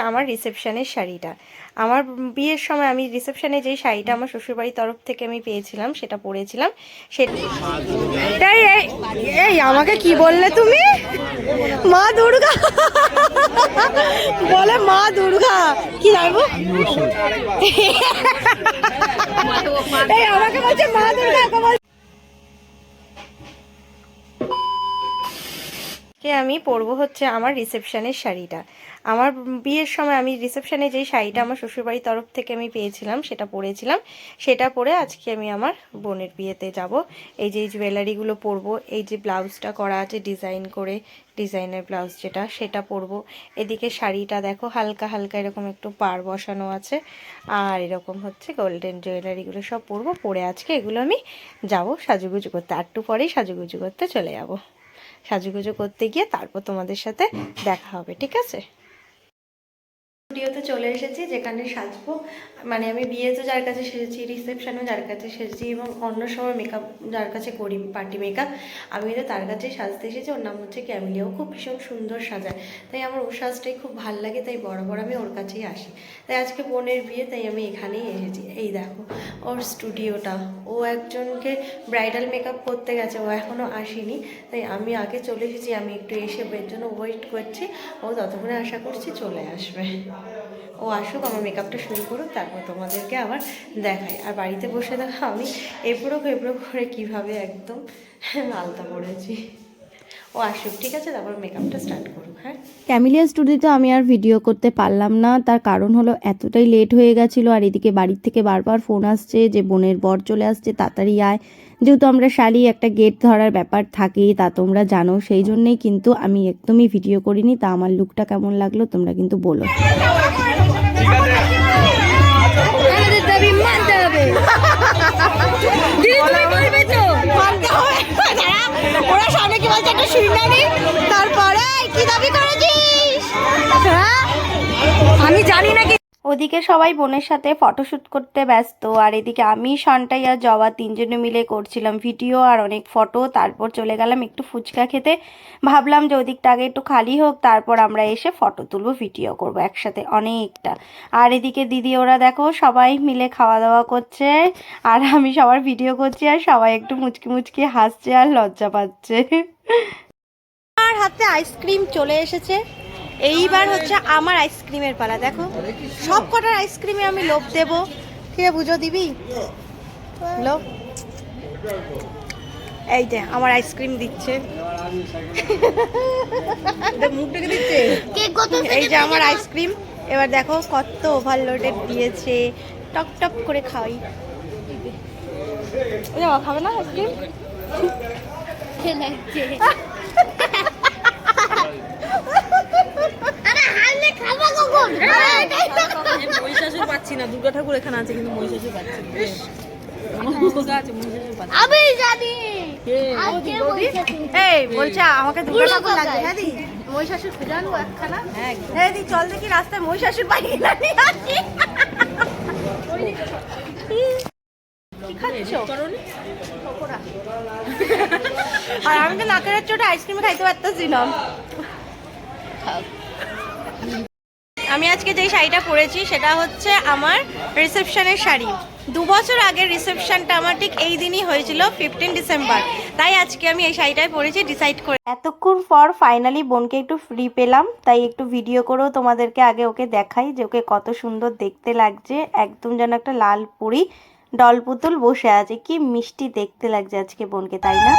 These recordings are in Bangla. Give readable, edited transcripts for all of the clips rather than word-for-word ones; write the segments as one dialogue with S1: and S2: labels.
S1: আমার রিসেপশনের শাড়িটা। আমার বিয়ের সময় আমি রিসেপশনে যেই শাড়িটা আমার শ্বশুরবাড়ির তরফ থেকে আমি পেয়েছিলাম সেটা পরেছিলাম। সেটাই এই আমাকে কি বললে তুমি? মা দুর্গা বলে, মা দুর্গা কি জানবো? এই আমাকে বলছে মা দুর্গা। আমি পরবো হচ্ছে আমার রিসেপশনের শাড়িটা। আমার বিয়ের সময় আমি রিসেপশনে যেই শাড়িটা আমার শ্বশুরবাড়ির তরফ থেকে আমি পেয়েছিলাম সেটা পরেছিলাম। সেটা পরে আজকে আমি আমার বোনের বিয়েতে যাব। এই যে জুয়েলারিগুলো পরবো, এই যে ব্লাউজটা করা আছে ডিজাইন করে, ডিজাইনের ব্লাউজ যেটা সেটা পরবো। এদিকে শাড়িটা দেখো হালকা হালকা এরকম একটু পাড় বসানো আছে, আর এরকম হচ্ছে গোল্ডেন জুয়েলারিগুলো সব পরবো। পরে আজকে এগুলো আমি যাব সাজুগুজু করতে, একটু পরেই সাজুগুজু করতে চলে যাব। সাজুগুজু করতে গিয়ে তারপর তোমাদের সাথে দেখা হবে, ঠিক আছে? স্টুডিওতে চলে এসেছি যেখানে সাজবো। মানে আমি বিয়ে তো যার কাছে সেজেছি, রিসেপশনও যার কাছে সেজেছি, এবং অন্য সময় মেকআপ যার কাছে করি পার্টি মেকআপ, আমি তো তার কাছে সাজতে এসেছি। ওর নাম হচ্ছে ক্যামিলিয়া, ও খুব ভীষণ সুন্দর সাজায়, তাই আমার ওর সাজটাই খুব ভাল লাগে, তাই বরাবর আমি ওর কাছেই আসি। তাই আজকে বোনের বিয়ে, তাই আমি এখানেই এসেছি। এই দেখো ওর স্টুডিওটা, ও একজনকে ব্রাইডাল মেকআপ করতে গেছে, ও এখনও আসেনি, তাই আমি আগে চলে এসেছি। আমি একটু এসে ওর জন্য ওয়েট করছি, ও ততক্ষণে আশা করছি চলে আসবে। ও আসুক, আমার মেকআপটা শুরু করুক, তারপর তোমাদেরকে আবার দেখাই। আর বাড়িতে বসে দেখো আমি এবড়ো করে কীভাবে একদম আলতা পড়েছি। ও আসুক, ঠিক আছে, তারপর মেকআপটা স্টার্ট করুক। হ্যাঁ,
S2: ক্যামিলিয়া স্টুডিওতে আমি আর ভিডিও করতে পারলাম না, তার কারণ হলো এতটাই লেট হয়ে গেছিলো। আর এদিকে বাড়ির থেকে বারবার ফোন আসছে যে বোনের বর চলে আসছে, তাড়াতাড়ি আয়। যেহেতু আমরা শালি, একটা গেট ধরার ব্যাপার থাকেই, তা তোমরা জানো, সেই জন্যেই কিন্তু আমি একদমই ভিডিও করিনি। তা আমার লুকটা কেমন লাগলো তোমরা কিন্তু বলো।
S1: তারপরে কি দাবি করেছিস? আমি জানি না। ওদিকে সবাই বোনের সাথে ফটোশ্যুট করতে ব্যস্ত, আর এদিকে আমি, শান্তাই আর জবা তিনজনে মিলে করছিলাম ভিডিও আর অনেক ফটো। তারপর চলে গেলাম একটু ফুচকা খেতে। ভাবলাম যে ওদিকটা আগে একটু খালি হোক, তারপর আমরা এসে ফটো তুলবো, ভিডিও করব একসাথে অনেকটা। আর এদিকে দিদি ওরা দেখো সবাই মিলে খাওয়া দাওয়া করছে, আর আমি সবার ভিডিও করছি, আর সবাই একটু মুচকি মুচকি হাসছে আর লজ্জা পাচ্ছে। আমার হাতে আইসক্রিম চলে এসেছে। এইবার হচ্ছে আমার আইসক্রিমের পালা। দেখো সব কটার আইসক্রিমে আমি লোভ দেবো। কে বুঝো দিবি লোভ? এই যে আমার আইসক্রিম দিচ্ছে, এই যে আমার আইসক্রিম। এবার দেখো কত ওভারলোডেড দিয়েছে, টক টক করে খাওয়াই। খাবে না আইসক্রিম?
S3: মহিষাসুর পাচ্ছি না, দুর্গা ঠাকুর এখানে আছে কিন্তু মহিষাসুর পাচ্ছি না।
S1: বলছে আমাকে দুর্গা ঠাকুর লাগবে। হ্যাঁ দি, মহিষাসুর খুঁজে আনবো একখানা। হ্যাঁ দি, চল দেখি রাস্তায় মহিষাসুর পাই কিনা। আর আমি তো নাকের চোটে আইসক্রিম খাইতে পারতেছি না। আমি আজকে যেই শাড়িটা পরেছি সেটা হচ্ছে আমার রিসেপশনের শাড়ি। 2 বছর আগের রিসেপশনটা আমার ঠিক এই দিনই হয়েছিল, 15 ডিসেম্বর। তাই আজকে আমি এই শাড়িটাই পরেছি ডিসাইড করে। এতক্ষণ পর ফাইনালি বোনকে একটু ফ্রি পেলাম, তাই একটু ভিডিও করেও তোমাদেরকে আগে ওকে দেখাই যে ওকে কত সুন্দর দেখতে লাগছে। একদম যেন একটা লাল পুরি ডল পুতুল বসে আছে, কি মিষ্টি দেখতে লাগছে আজকে বোনকে, তাই না?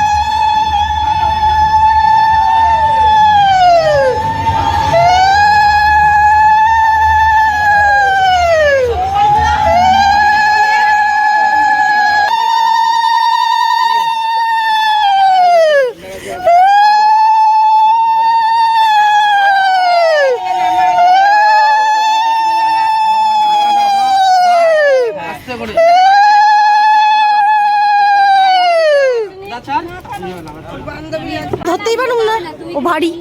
S1: ধরতেই পারুম না, ও ভারী।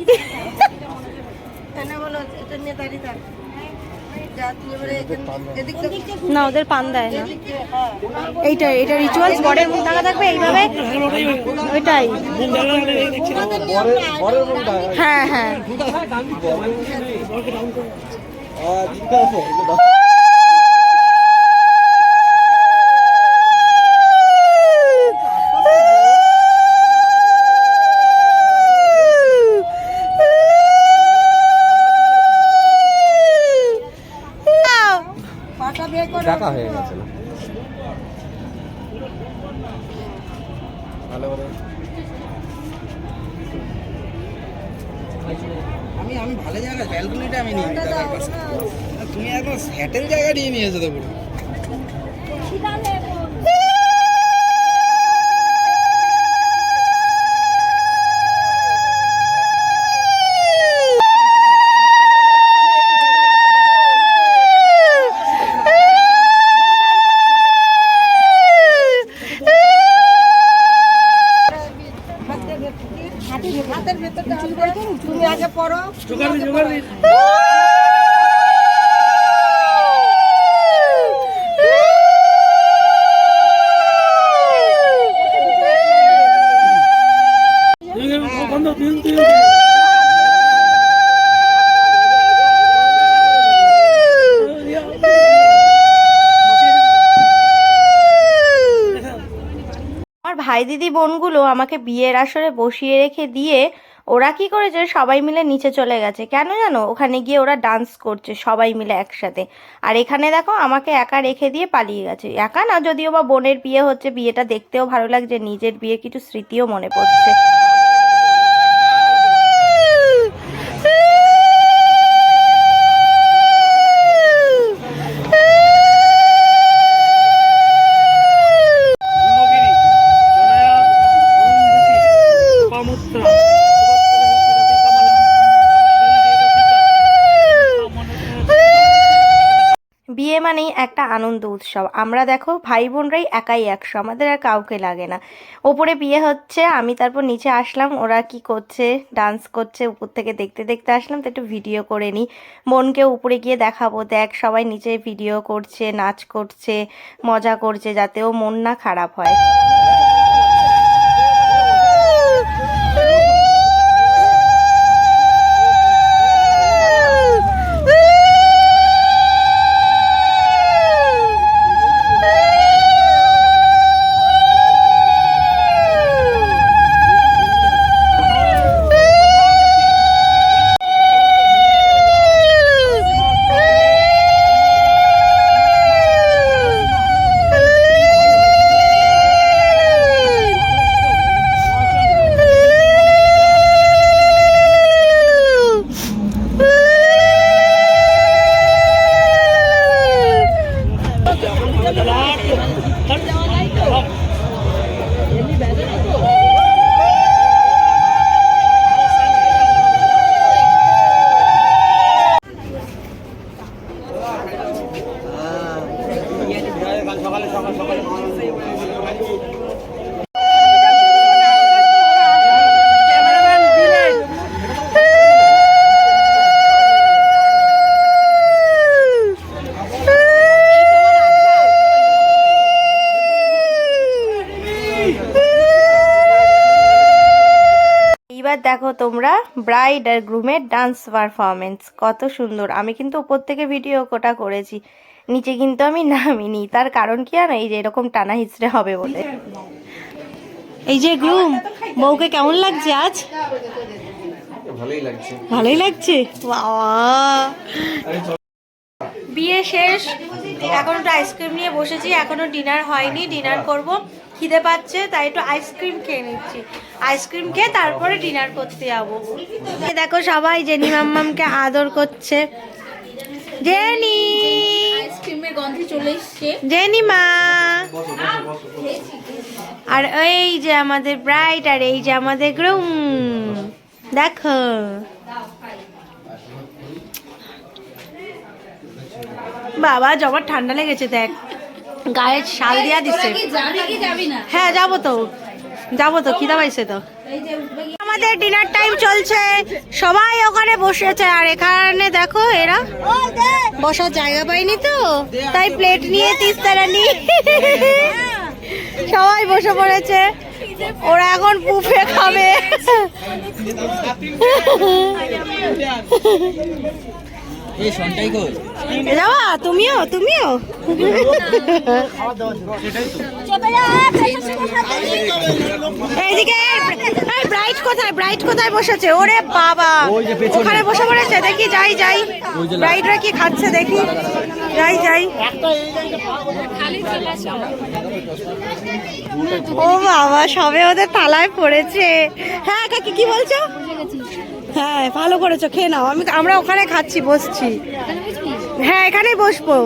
S1: না ওদের পান দেয় না। এটা রিচুয়ালস, বরের মুখ ঢাকা থাকবে এইভাবে, ওইটাই। হ্যাঁ হ্যাঁ
S4: ডাকা হয়ে গেছে না ভালো করে আমি ভালো জায়গা ব্যালকনিটা আমি নিয়ে তুমি একদম স্যাটেল জায়গা নিয়ে নিয়েছো তো পুরো
S3: তুমি আগে পড়ো।
S1: আমার ভাই দিদি বোনগুলো আমাকে বিয়ের আসরে বসিয়ে রেখে দিয়ে ওরা কি করেছে, সবাই মিলে নিচে চলে গেছে। কেন জানো? ওখানে গিয়ে ওরা ডান্স করছে সবাই মিলে একসাথে। আর এখানে দেখো আমাকে একা রেখে দিয়ে পালিয়ে গেছে। একা না, যদিও বা বোনের বিয়ে হচ্ছে, বিয়েটা দেখতেও ভালো লাগছে, নিজের বিয়ের কিছু স্মৃতিও মনে পড়ছে। বিয়ে মানেই একটা আনন্দ উৎসব। আমরা দেখো ভাই বোনরাই একাই একশো, আমাদের আর কাউকে লাগে না। ওপরে বিয়ে হচ্ছে, আমি তারপর নিচে আসলাম, ওরা কি করছে, ডান্স করছে, উপর থেকে দেখতে দেখতে আসলাম, তো একটু ভিডিও করে নিই। বোনকে উপরে গিয়ে দেখাবো, দেখ সবাই নিচে ভিডিও করছে, নাচ করছে, মজা করছে, যাতে ও মন না খারাপ হয়। এবার দেখো তোমরা ব্রাইড আর গ্রুমের ডান্স পারফরমেন্স কত সুন্দর। আমি কিন্তু উপর থেকে ভিডিও কোটা করেছি, নিচে কিন্তু আমি নামিনি। তার কারণ কি জানো? এই যে এরকম টানা হিচড়ে হবে বলে। এই যে গ্রুম, বউকে কেমন লাগছে আজ?
S4: ভালোই লাগছে।
S1: ভালোই লাগছে। বাবা, বিয়ে শেষ, এখন একটু আইসক্রিম নিয়ে বসেছি, এখনো ডিনার হয়নি, ডিনার করব। খিদে পাচ্ছে তাই একটু আইসক্রিম খেয়ে নিচ্ছি, আইসক্রিম খেয়ে তারপরে ডিনার করতে যাবো। দেখো সবাই জেনি মাম্মামকে আদর করছে। জেনি,
S3: আইসক্রিমের গন্ধে চলে এসছে
S1: জেনি মা। আর এই যে আমাদের ব্রাইড, আর এই যে আমাদের গ্রুম, দেখো বাবা জবার ঠান্ডা লেগেছে, দেখ গায়ে শাল দিয়া দিচ্ছে। হ্যাঁ যাবো তো, খিদা পাইছে তো। আমাদের ডিনার টাইম চলছে, সবাই ওখানে বসেছে, আর এখানে দেখো এরা বসার জায়গা পায়নি তো তাই প্লেট নিয়ে তিস্তারানি সবাই বসে পড়েছে। ওরা এখন বুফে খাবে।
S4: এই সনটাই কই
S1: যাওয়া তুমিও তুমিও এইদিকে ব্রাইট কোথায় বসেছে? ওরে বাবা, ওখানে বসে পড়েছে। দেখি যাই ব্রাইটরা কি খাচ্ছে দেখি, যাই। ও বাবা, সবে ওদের থালায় পড়েছে। হ্যাঁ কাকি কি বলছো? হ্যাঁ ভালো করেছো, খেয়ে নাও। আমরা ওখানে খাচ্ছি, বসছি। হ্যাঁ এখানেই বসবো।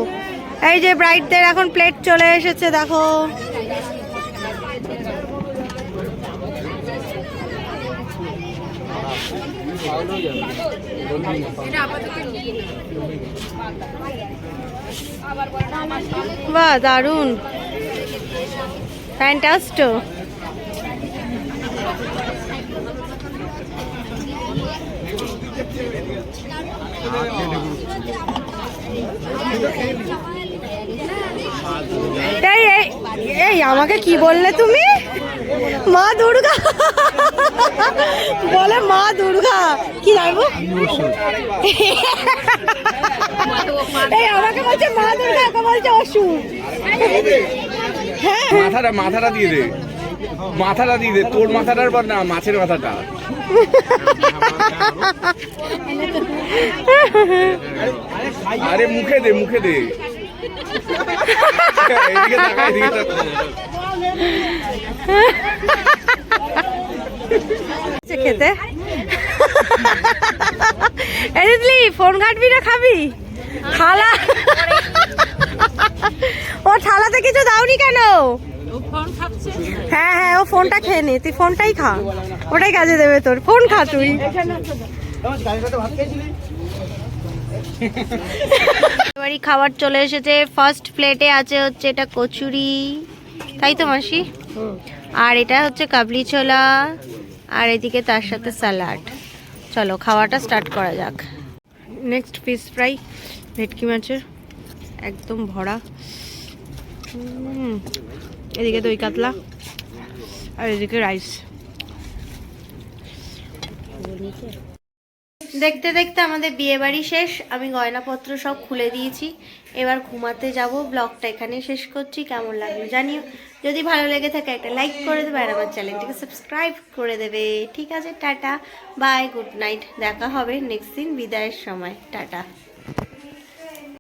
S1: এই যে ব্রাইটদের এখন প্লেট চলে এসেছে, দেখো। বাহ দারুন, ফ্যান্টাস্টিক। এই আমাকে কি বললে তুমি? মা দুর্গা বলে, মা দুর্গা কি জানবো? এই আমাকে বলছে মা দুর্গা, ওকে বলছে অসুর। হ্যাঁ
S5: মাথাটা দিয়ে দে, তোর মাথাটার পর না, মাছের মাথাটা। আরে মুখে দে এদিকে তাকা, এদিকে তাকা।
S1: খেতে ফোন ঘাটবি না খাবি? থালা, ও থালাতে কিছু দাওনি কেন? হ্যাঁ ও ফোনটা খেয়ে নে, তুই ফোনটাই খা, ওটাই কাজে দেবে তোর। ফোন খা তুই। এবারই খাবার চলে এসেছে। ফার্স্ট প্লেটে আছে হচ্ছে এটা কচুরি, তাই তো মাসি? আর এটা হচ্ছে কাবলি ছোলা, আর এদিকে তার সাথে স্যালাড। চলো খাওয়াটা স্টার্ট করা যাক। নেক্সট ফিশ ফ্রাই, ভেটকি মাছের একদম ভরা। এদিকে দই কাতলা, আর এদিকে রাইস। দেখতে দেখতে আমাদের বিয়ে বাড়ি শেষ। আমি গয়নাপত্র সব খুলে দিয়েছি, এবার ঘুমাতে যাব। ব্লগটা এখানেই শেষ করছি। কেমন লাগলো জানিও। যদি ভালো লেগে থাকে একটা লাইক করে দেবে, আর আমার চ্যানেলটিকে সাবস্ক্রাইব করে দেবে। ঠিক আছে, টাটা বাই, গুড নাইট। দেখা হবে নেক্সট দিন বিদায়ের সময়। টাটা।